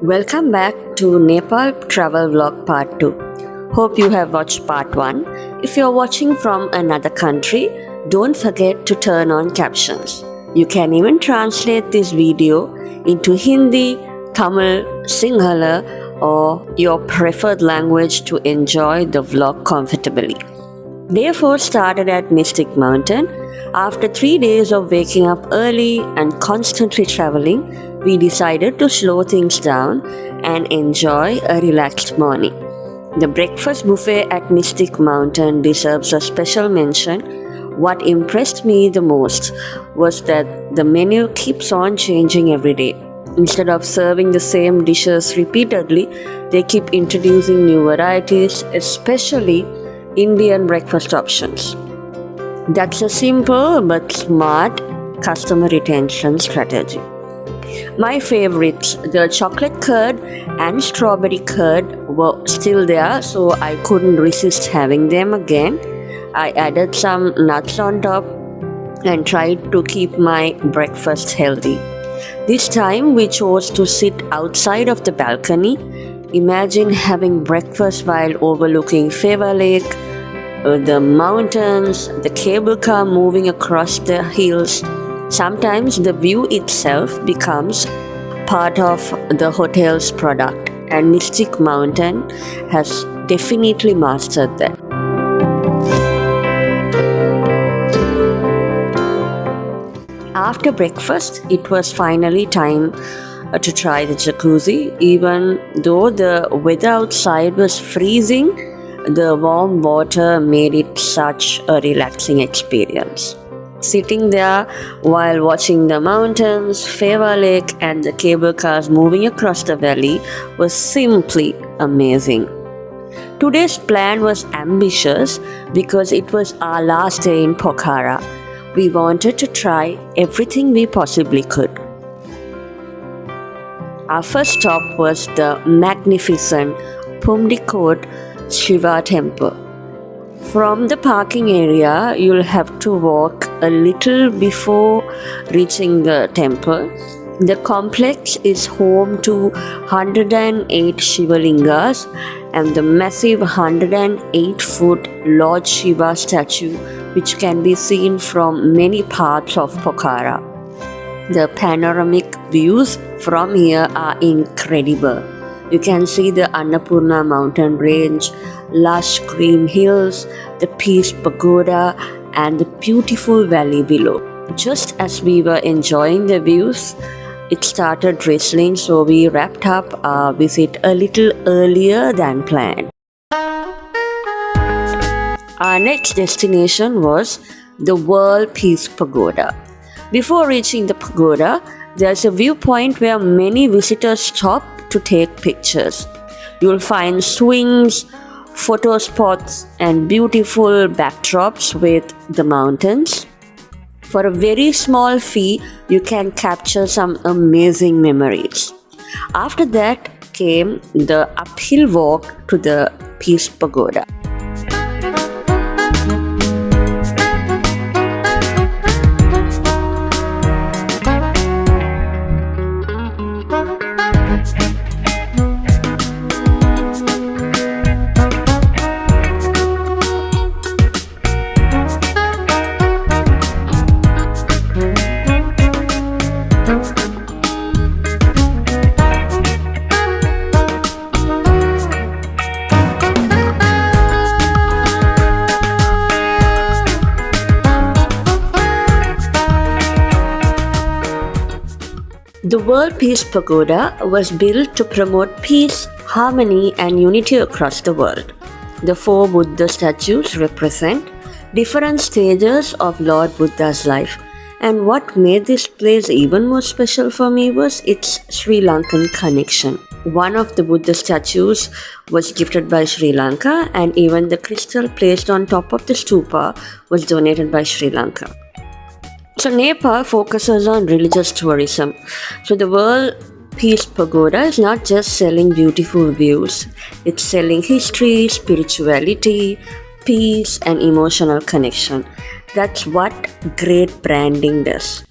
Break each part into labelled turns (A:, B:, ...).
A: Welcome back to Nepal Travel Vlog Part 2. Hope you have watched Part 1. If you're watching from another country, don't forget to turn on captions. You can even translate this video into Hindi, Tamil, Sinhala, or your preferred language to enjoy the vlog comfortably. Day 4 started at Mystic Mountain. After 3 days of waking up early and constantly traveling, we decided to slow things down and enjoy a relaxed morning. The breakfast buffet at Mystic Mountain deserves a special mention. What impressed me the most was that the menu keeps on changing every day. Instead of serving the same dishes repeatedly, they keep introducing new varieties, especially Indian breakfast options. That's a simple but smart customer retention strategy. My favorites, the chocolate curd and strawberry curd, were still there, so I couldn't resist having them again. I added some nuts on top and tried to keep my breakfast healthy. This time we chose to sit outside of the balcony. Imagine having breakfast while overlooking Shiva Lake, the mountains, the cable car moving across the hills. Sometimes the view itself becomes part of the hotel's product, and Mystic Mountain has definitely mastered that. After breakfast, it was finally time to try the jacuzzi. Even though the weather outside was freezing, the warm water made it such a relaxing experience. Sitting there while watching the mountains, Shiva Lake, and the cable cars moving across the valley was simply amazing. Today's plan was ambitious because it was our last day in Pokhara. We wanted to try everything we possibly could. Our first stop was the magnificent Pumdikot Shiva temple. From the parking area, you'll have to walk a little before reaching the temple. The complex is home to 108 Shiva lingas and the massive 108-foot Lord Shiva statue, which can be seen from many parts of Pokhara. The panoramic views from here are incredible. You can see the Annapurna mountain range, lush green hills, the Peace Pagoda, and the beautiful valley below. Just as we were enjoying the views, it started drizzling, so we wrapped up our visit a little earlier than planned. Our next destination was the World Peace Pagoda. Before reaching the pagoda, there's a viewpoint where many visitors stop to take pictures. You'll find swings, photo spots, and beautiful backdrops with the mountains. For a very small fee, you can capture some amazing memories. After that came the uphill walk to the Peace Pagoda. The World Peace Pagoda was built to promote peace, harmony, and unity across the world. The 4 Buddha statues represent different stages of Lord Buddha's life, And what made this place even more special for me was its Sri Lankan connection. One of the Buddha statues was gifted by Sri Lanka, and even the crystal placed on top of the stupa was donated by Sri Lanka. So Nepal focuses on religious tourism. So the World Peace Pagoda is not just selling beautiful views, it's selling history, spirituality, peace, and emotional connection. That's what great branding does.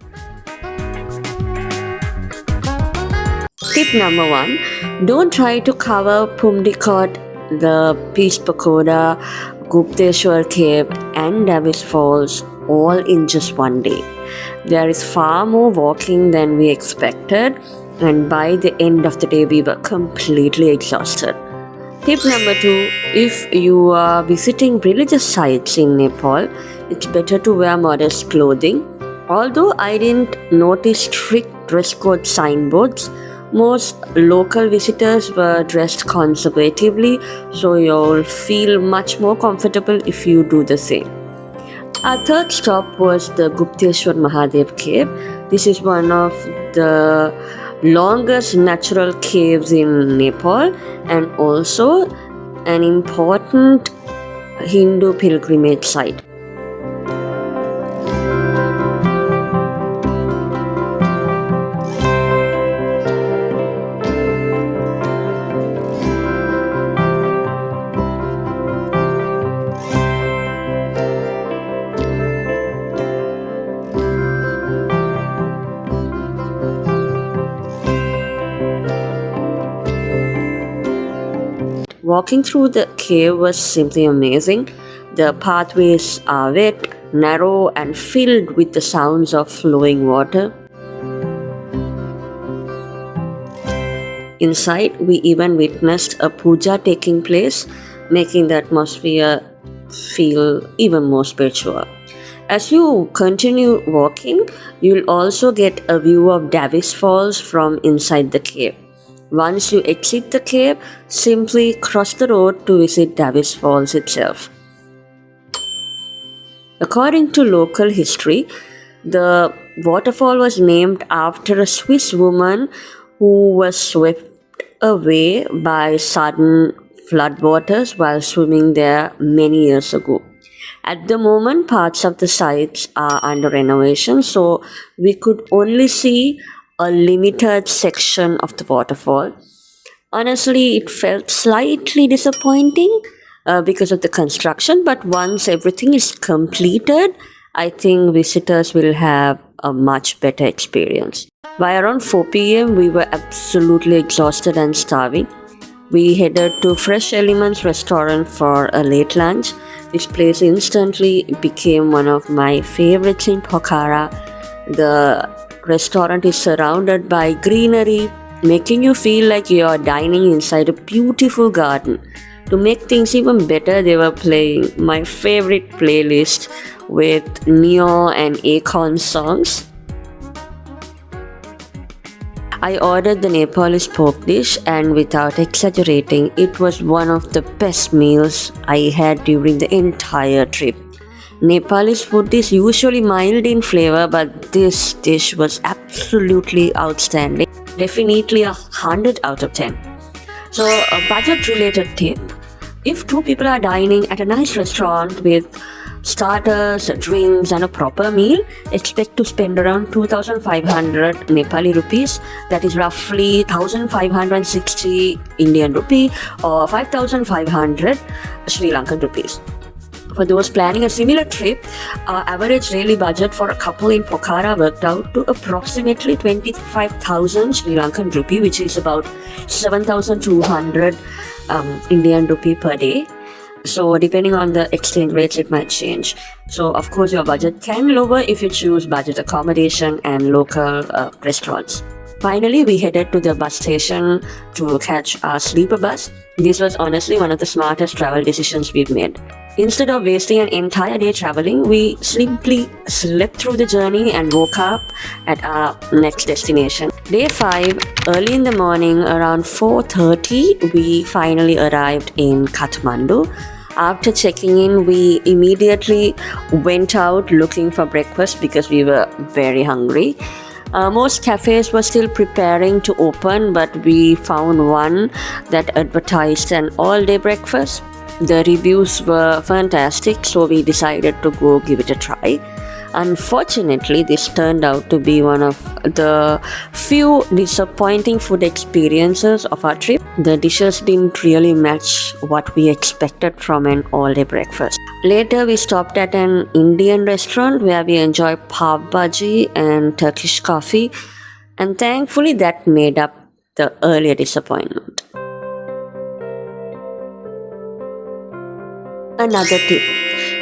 A: Tip number 1, don't try to cover Pumdikot, the Peace Pagoda, Gupteshwar Cave, and Davis Falls all in just one day. There is far more walking than we expected, and by the end of the day, we were completely exhausted. Tip number 2, if you are visiting religious sites in Nepal, it's better to wear modest clothing. Although I didn't notice strict dress code signboards, most local visitors were dressed conservatively, so you'll feel much more comfortable if you do the same. Our third stop was the Gupteshwar Mahadev cave. This is one of the longest natural caves in Nepal and also an important Hindu pilgrimage site. Walking through the cave was simply amazing. The pathways are wet, narrow, and filled with the sounds of flowing water. Inside, we even witnessed a puja taking place, making the atmosphere feel even more spiritual. As you continue walking, you'll also get a view of Davis Falls from inside the cave. Once you exit the cave, simply cross the road to visit Davis Falls itself. According to local history, the waterfall was named after a Swiss woman who was swept away by sudden floodwaters while swimming there many years ago. At the moment, parts of the sites are under renovation, so we could only see a limited section of the waterfall. Honestly, it felt slightly disappointing because of the construction, but once everything is completed, I think visitors will have a much better experience. By around 4 p.m., we were absolutely exhausted and starving. We headed to Fresh Elements restaurant for a late lunch. This place instantly became one of my favorites in Pokhara. The restaurant is surrounded by greenery, making you feel like you are dining inside a beautiful garden. To make things even better, they were playing my favorite playlist with Neo and Akon songs. I ordered the Nepalese pork dish, and without exaggerating, it was one of the best meals I had during the entire trip. Nepalese food is usually mild in flavor, but this dish was absolutely outstanding. Definitely 100 out of 10. So, a budget-related tip. If 2 people are dining at a nice restaurant with starters, drinks, and a proper meal, expect to spend around 2,500 Nepali rupees. That is roughly 1,560 Indian rupee or 5,500 Sri Lankan rupees. For those planning a similar trip, our average daily budget for a couple in Pokhara worked out to approximately 25,000 Sri Lankan rupee, which is about 7,200 Indian rupee per day. So depending on the exchange rates, it might change. So of course your budget can lower if you choose budget accommodation and local restaurants. Finally, we headed to the bus station to catch our sleeper bus. This was honestly one of the smartest travel decisions we've made. Instead of wasting an entire day traveling, we simply slept through the journey and woke up at our next destination. Day 5, early in the morning, around 4:30, we finally arrived in Kathmandu. After checking in, we immediately went out looking for breakfast because we were very hungry. Most cafes were still preparing to open, but we found one that advertised an all-day breakfast. The reviews were fantastic, so we decided to go give it a try. Unfortunately, this turned out to be one of the few disappointing food experiences of our trip. The dishes didn't really match what we expected from an all-day breakfast. Later, we stopped at an Indian restaurant where we enjoyed pav bhaji and Turkish coffee, and thankfully that made up the earlier disappointment. Another tip: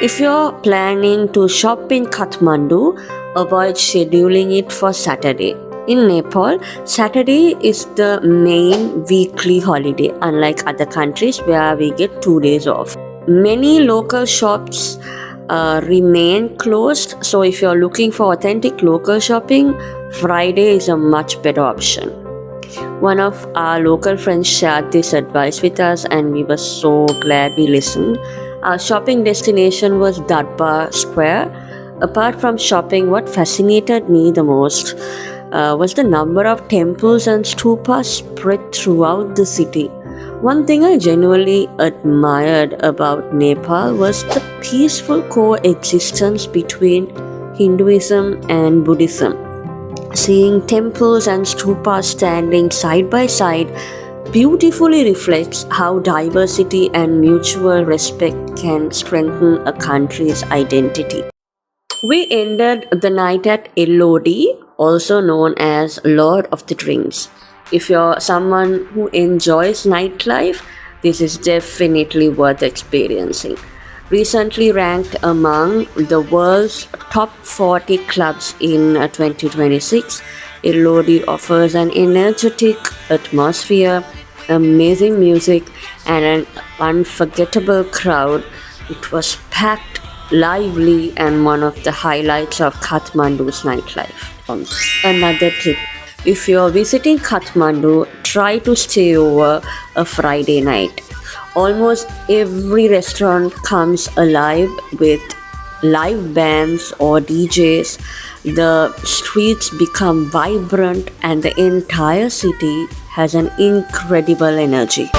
A: if you're planning to shop in Kathmandu, avoid scheduling it for Saturday. In Nepal, Saturday is the main weekly holiday, unlike other countries where we get 2 days off. Many local shops remain closed, so if you're looking for authentic local shopping, Friday is a much better option. One of our local friends shared this advice with us, and we were so glad we listened. Our shopping destination was Darbar Square. Apart from shopping, what fascinated me the most was the number of temples and stupas spread throughout the city. One thing I genuinely admired about Nepal was the peaceful coexistence between Hinduism and Buddhism. Seeing temples and stupas standing side by side beautifully reflects how diversity and mutual respect can strengthen a country's identity. We ended the night at LOD, also known as Lord of the Drinks. If you're someone who enjoys nightlife, this is definitely worth experiencing. Recently ranked among the world's top 40 clubs in 2026, LOD offers an energetic atmosphere, amazing music, and an unforgettable crowd. It was packed, lively, and one of the highlights of Kathmandu's nightlife. Another tip: if you're visiting Kathmandu, try to stay over a Friday night. Almost every restaurant comes alive with live bands or DJs. The streets become vibrant, and the entire city has an incredible energy.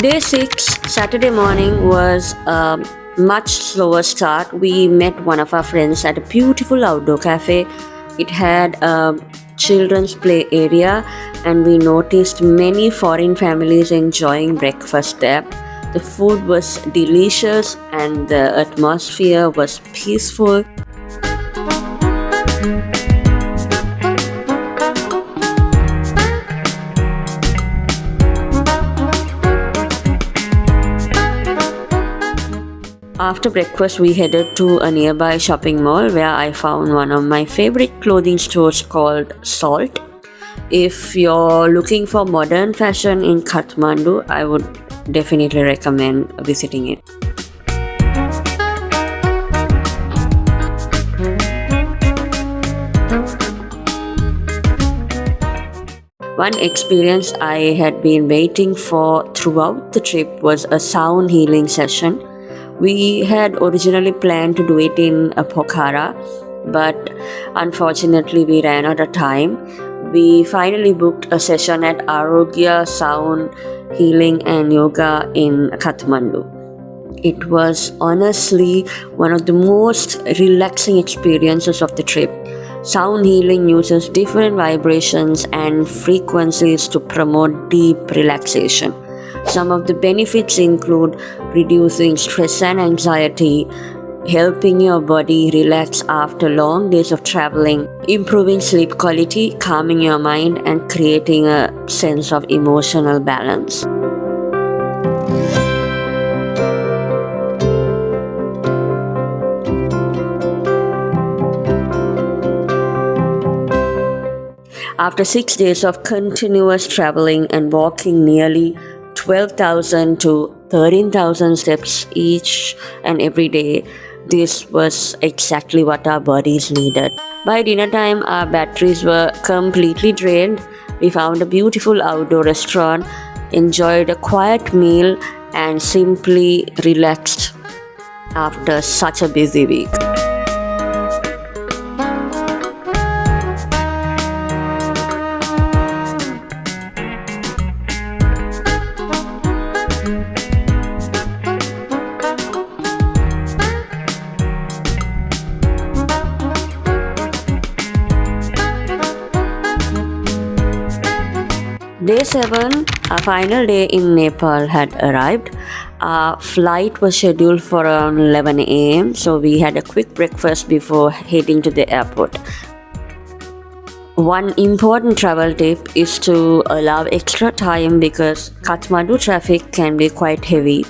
A: Day 6, Saturday morning, was a much slower start. We met one of our friends at a beautiful outdoor cafe. It had a children's play area, and we noticed many foreign families enjoying breakfast there. The food was delicious and the atmosphere was peaceful. After breakfast, we headed to a nearby shopping mall where I found one of my favorite clothing stores called Salt. If you're looking for modern fashion in Kathmandu, I would definitely recommend visiting it. One experience I had been waiting for throughout the trip was a sound healing session. We had originally planned to do it in Pokhara, but unfortunately we ran out of time. We finally booked a session at Arogya Sound Healing and Yoga in Kathmandu. It was honestly one of the most relaxing experiences of the trip. Sound healing uses different vibrations and frequencies to promote deep relaxation. Some of the benefits include reducing stress and anxiety, helping your body relax after long days of traveling, improving sleep quality, calming your mind, and creating a sense of emotional balance. After 6 days of continuous traveling and walking nearly 12,000 to 13,000 steps each and every day. This was exactly what our bodies needed. By dinner time, our batteries were completely drained. We found a beautiful outdoor restaurant, enjoyed a quiet meal, and simply relaxed after such a busy week. Day 7, our final day in Nepal had arrived. Our flight was scheduled for around 11 a.m. so we had a quick breakfast before heading to the airport. One important travel tip is to allow extra time because Kathmandu traffic can be quite heavy.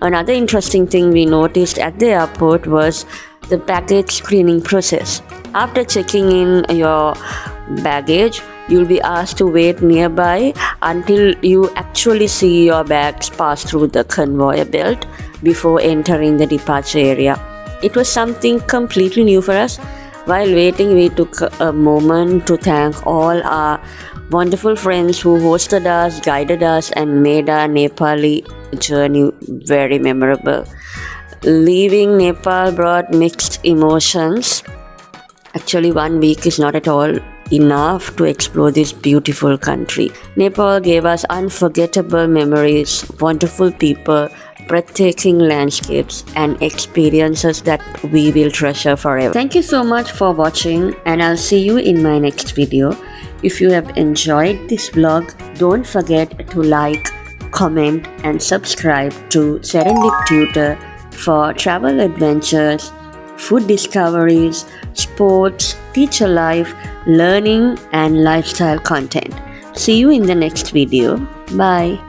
A: Another interesting thing we noticed at the airport was the baggage screening process. After checking in your baggage, you'll be asked to wait nearby until you actually see your bags pass through the conveyor belt before entering the departure area. It was something completely new for us. While waiting, we took a moment to thank all our wonderful friends who hosted us, guided us, and made our Nepali journey very memorable. Leaving Nepal brought mixed emotions. Actually, 1 week is not at all enough to explore this beautiful country. Nepal gave us unforgettable memories, wonderful people, breathtaking landscapes, and experiences that we will treasure forever. Thank you so much for watching, and I'll see you in my next video. If you have enjoyed this vlog, don't forget to like, comment, and subscribe to Serendip Tutor for travel adventures, food discoveries, sports, teacher life, learning, and lifestyle content. See you in the next video. Bye.